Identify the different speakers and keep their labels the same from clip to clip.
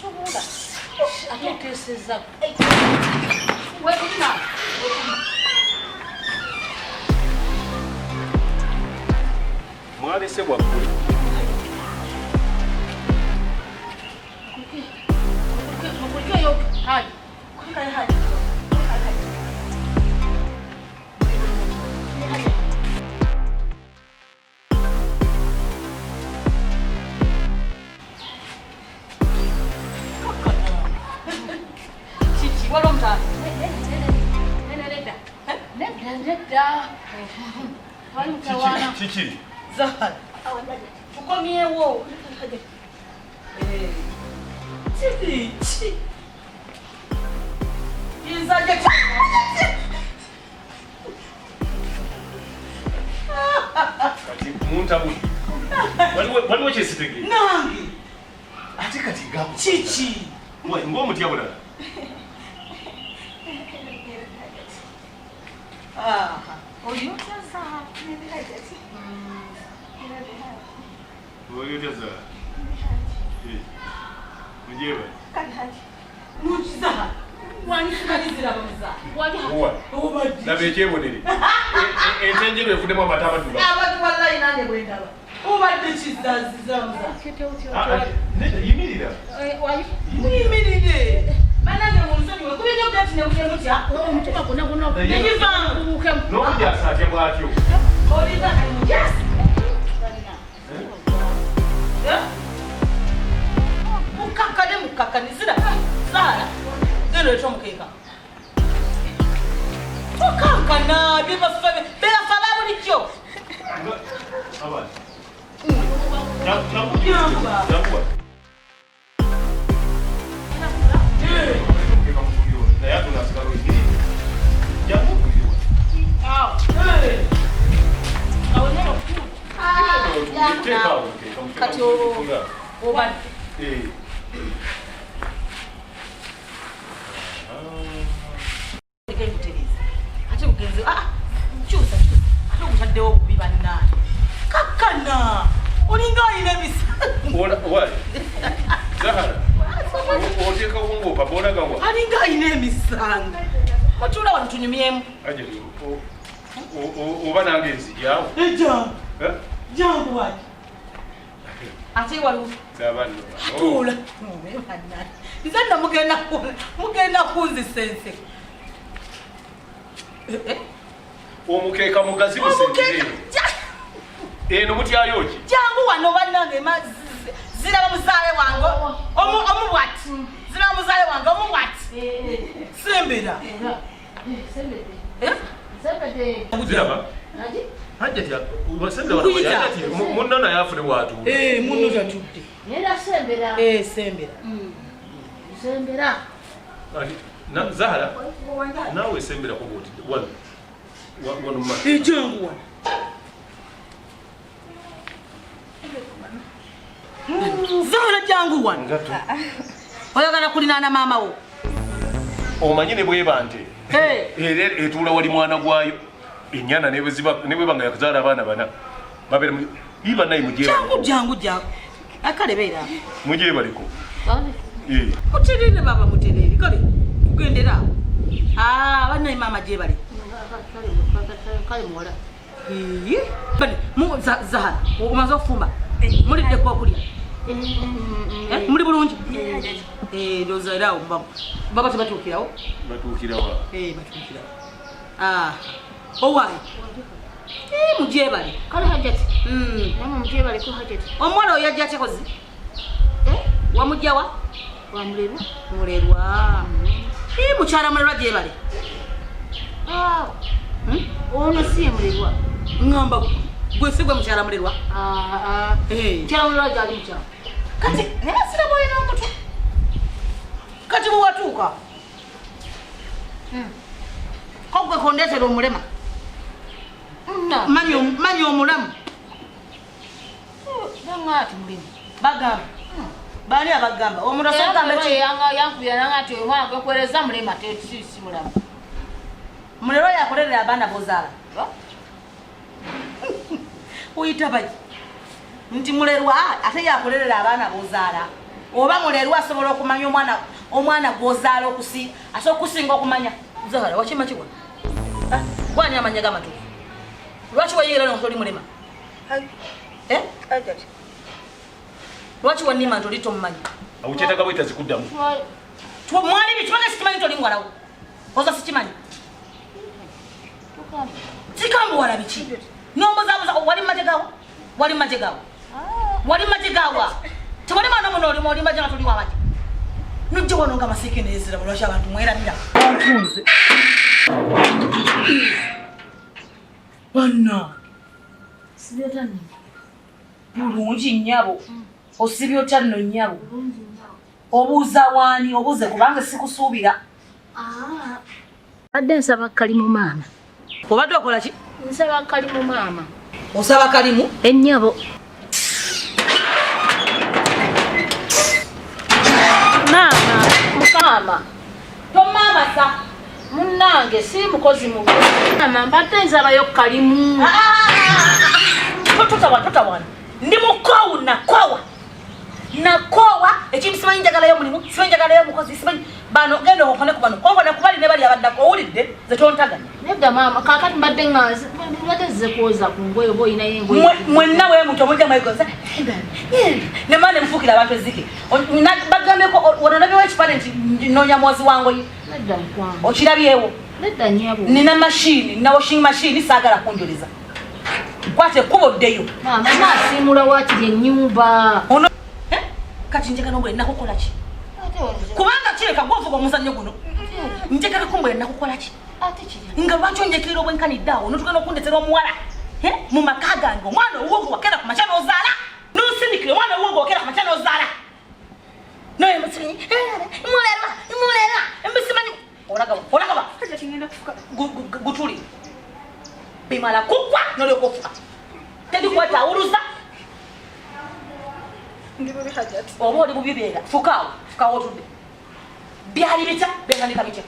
Speaker 1: Sobola. Atokeseza. Webina.
Speaker 2: Mwali se bwakuli.
Speaker 1: Kuke yo haji. Kuke haji. Chichi wala mta. Nenda. Wali mtawana.
Speaker 2: Chichi.
Speaker 1: Zahara. Ukomyewo. Chichi. Inzaje.
Speaker 2: Kati muntabu. Waliwo kyesitege.
Speaker 1: Nangi.
Speaker 2: Ate kati gabu.
Speaker 1: Chichi.
Speaker 2: Ng'omutya bulala.
Speaker 1: Oyo
Speaker 2: Oyo tyaza. Mujeba.
Speaker 1: mukiza wanyisigalizira bamuza
Speaker 2: Uwa. Nabe ekyebonere. Entenjero efuddemu amata amadduga.
Speaker 1: abantu wallahi nange bwendaba obadde kizazizamuza
Speaker 2: Nedda yimirira.
Speaker 1: muyimirire banange munsonyiwe kubenya obudati nebuyemutya
Speaker 3: omutima gonna
Speaker 1: nekivaamu
Speaker 2: N'okujasa atya bwatyo.
Speaker 1: olinga yes mukakkane mukakkanizira saala genda oleta omukeeka mukankana bebafa babulijjo
Speaker 2: Abana.
Speaker 1: Jambuwa.
Speaker 2: Naye atuna asigala oyigiri. Jambu okuliwa. Teeka awo, teeka.
Speaker 1: Kati obadde ate mugenzi kyusa ate omutaddewo obubi bannaani kakkana olinga alina emisango
Speaker 2: Wali. Zahara. Oteekawo ng'opapa olagawa.
Speaker 1: alinga alina emisango mutuula wano tunyumyemu
Speaker 2: Aje. Oba nange nziryawo.
Speaker 1: jangu waki ate waliwo
Speaker 2: N'abaana.
Speaker 1: tuula nze nno mugenda kunzisa enseko
Speaker 2: Omukeeka mugazi busengere. Eno mutyayo ki?
Speaker 1: jangu wano bannange ziraba muzaale wange omubwati ziraba muzaale wange omubwati sembera
Speaker 2: Ziraba? Hajjati wasembera wano hajjati munno naye afune watuula.
Speaker 1: muno tatudde
Speaker 3: Nenda sembera.
Speaker 1: sembera
Speaker 3: Sembera.
Speaker 2: Zahara naawe sembera ko bwoti wano mu maaso.
Speaker 1: ejangu wano Zahara jangu wano
Speaker 2: Ngato.
Speaker 1: oyagala kulinaana maama wo
Speaker 2: Omanyi ne bweba nte. Era etuula wali mwana gwayo. Ennyana ne bweba nga yakuzaala abaana bana. Babeera iba naye
Speaker 1: jangu akale beera
Speaker 2: mujebaliko.
Speaker 1: muterere baba muterere kale kugendera bannaye maama gyebali
Speaker 3: Kale muwala.
Speaker 1: Zahara omaze okufumba muliddeko okulya muli bulungi ndowooza era awo baba tebatuukirawo
Speaker 2: Batuukirawa.
Speaker 1: batuukirawo owaayi mugyebale
Speaker 3: Kale hajjati. Namwe mutye baliko hajjati.
Speaker 1: omuwala oyo yajja kyekozi wamugjawa
Speaker 3: Wamulerwa.
Speaker 1: mulerwa mukyala mulerwa gyebale
Speaker 3: Ono si ye mulerwa.
Speaker 1: ŋŋamba gwe si gwe mukyala mulerwa
Speaker 3: Mukyala mulerwa gyali mukyala.
Speaker 1: kati naye siraba olina omutwe kati bwewatuuka kogwe kondeetera omulema manyi omulamu
Speaker 3: Nangati mulimu.
Speaker 1: bagamba bani abagamba omuntu asogamba
Speaker 3: yankubira nangati omwana gwekwereza mulema si mulamu.
Speaker 1: mulerwa yakolerera abaana bozaala uyita baki nti mulerwa ate yakolerera abaana bozaala oba mulerwa asobola okumanya omwana gwozaala asobola okusinga okumanya zala wakima kiwa gwani amanya gamatu lwaki wayigira notoli mulema lwaki wanima ntoli tomumanyi
Speaker 2: awukyetaka bweta zikuddamu
Speaker 1: mwali bikimanyi sikimanyi toli muwalawo oza sikimanyi kikambuwala biki nombuzabuza wali majegawa tewali mwana muno oli maje nga tuli wamaje nujja wano nga masiki nezira lwaki abantu mweramira ontunze banna
Speaker 3: Sibetani.
Speaker 1: bulungi nnyabo osibye otya nno nnyabo obuuza waani obuuze kubanga sikusuubira
Speaker 3: Adde nsaba kalimu maama.
Speaker 1: obadde okola ki
Speaker 3: Nsaba kalimu maama.
Speaker 1: osaba kalimu
Speaker 3: Ennyabo. Maama, mukama.
Speaker 1: tomaama sa
Speaker 3: Munnange si mukozi mubi. Maama mbadde nsabayo kalimu.
Speaker 1: totawana ndi mukowu nakoowa ekintu simanyi njagalayo mulimu simanyi njagalayo mukozi simanyi bano genda okone ku bano onkone ku bali ne bali abaddako owulidde ze tontaganya
Speaker 3: Nedda maama kakati mbadde nga mbadde nze kwoza ku ngoye oba olinayo engoye.
Speaker 1: mwenna wemuntu omujja mwegoza ne mwana mufuukira abantu ezzike bagambeko onolabyewo ekifaananyi nti noonya mwozi wangoyi
Speaker 3: Nedda mukwangu.
Speaker 1: okirabyewo
Speaker 3: Nedda nnyabo.
Speaker 1: nina mashini nina washing machine saagala kunjuliza kwate ekkubo ddeyo
Speaker 3: Maama naasiimula waakiri ennyumba.
Speaker 1: ono kati njagala ombule nakukola ki kubanga kireka gwovuga omuzannyo guno njagala kumbule nakukola ki
Speaker 3: Ate kiri.
Speaker 1: nga lwaki onjekera obwenkanidde awo notugenda okundetera omuwala mu maka gange omwana owuwo wakera ku makya n'ozaala nonsindikire omwana owuwo wakera ku makya n'ozaala mulera mbisimanyi olagaba gutuli bimala kugwa nolyoka ofuka tendikwata awuluza oba oli bubi byera fukawo otudde byali bitya byanganika bitya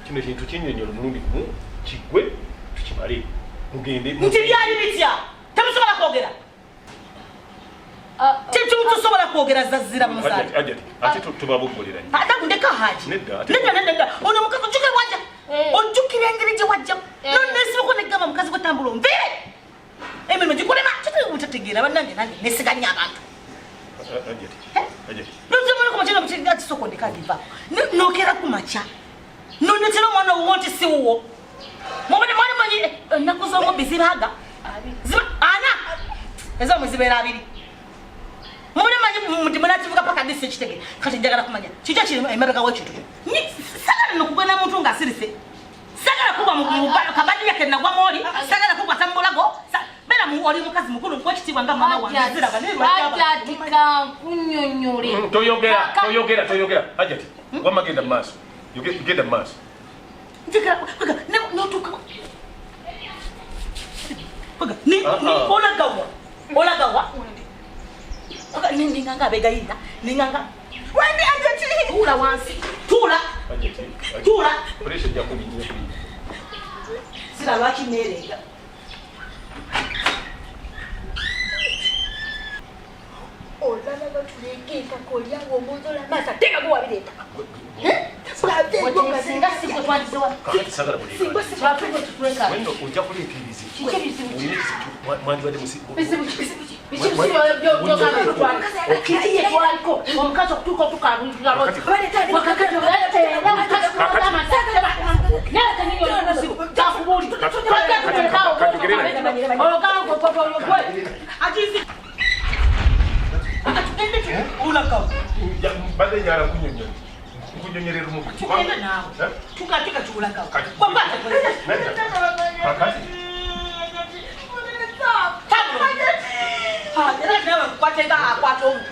Speaker 2: kino kintu kinyonyola omulundi gumu kiggwe tukimale mugende
Speaker 1: nti byali bitya temusobola kwogera tetusobola kwogera zazzira mumusala
Speaker 2: ate tubaboggolera nnyo
Speaker 1: ndeka haji nedda ono mukazi ojjukire wajja ojjukire engeri gye wajjamu nonesibuko negamba mukazi gwetambula onviire emirimu gikulema tutategeera bannange nange nesiganya abantu nozemuleko makyanga mukigasoko ndekadivaako nokera ku makya nonetera omwana wuwo nti si wuwo mubone mwali manyi ennaku z'omubbi zibaaga ana ezomwe zibeera abiri mubone manyi nti munakivuga paka disi ekitege kati njagala kumanya kikyo kiri emabega w'ekintu sagala nokugenda muntu ng'asirise sagala kuba kabadiya kenagwamu oli sagala kukwata mubulago bera oli mukazi mukulu kwekitibwa nga mama wange
Speaker 3: Ajatika nkunyonyole.
Speaker 2: toyogera ajati wama genda mumaaso genda mumaaso
Speaker 1: notuka olagawa ninganga abegayirira ninganga wendi ajati tuula wansi tuula
Speaker 2: pressure ejja kubinya
Speaker 1: sira lwaki neerenga olalaga tulekeeka kolyawo omuzola masa teka guwabireta singa sikwe twalizewa
Speaker 2: sagala
Speaker 1: singa sikwe tutuleka
Speaker 2: wendo ojja kuleeta ebizibu
Speaker 3: omukazi okutuuka
Speaker 2: badde nyala kunyonyerera omubiri
Speaker 1: tugenda naawe tukatika kiwulakawo
Speaker 2: kakati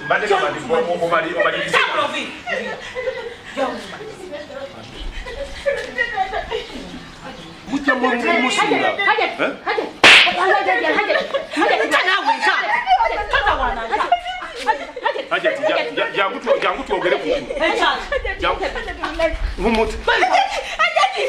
Speaker 2: mbadde omaliriza mujja mumusuula Hajati, jangu twogere ku kino. Mumuti.
Speaker 1: Hajati.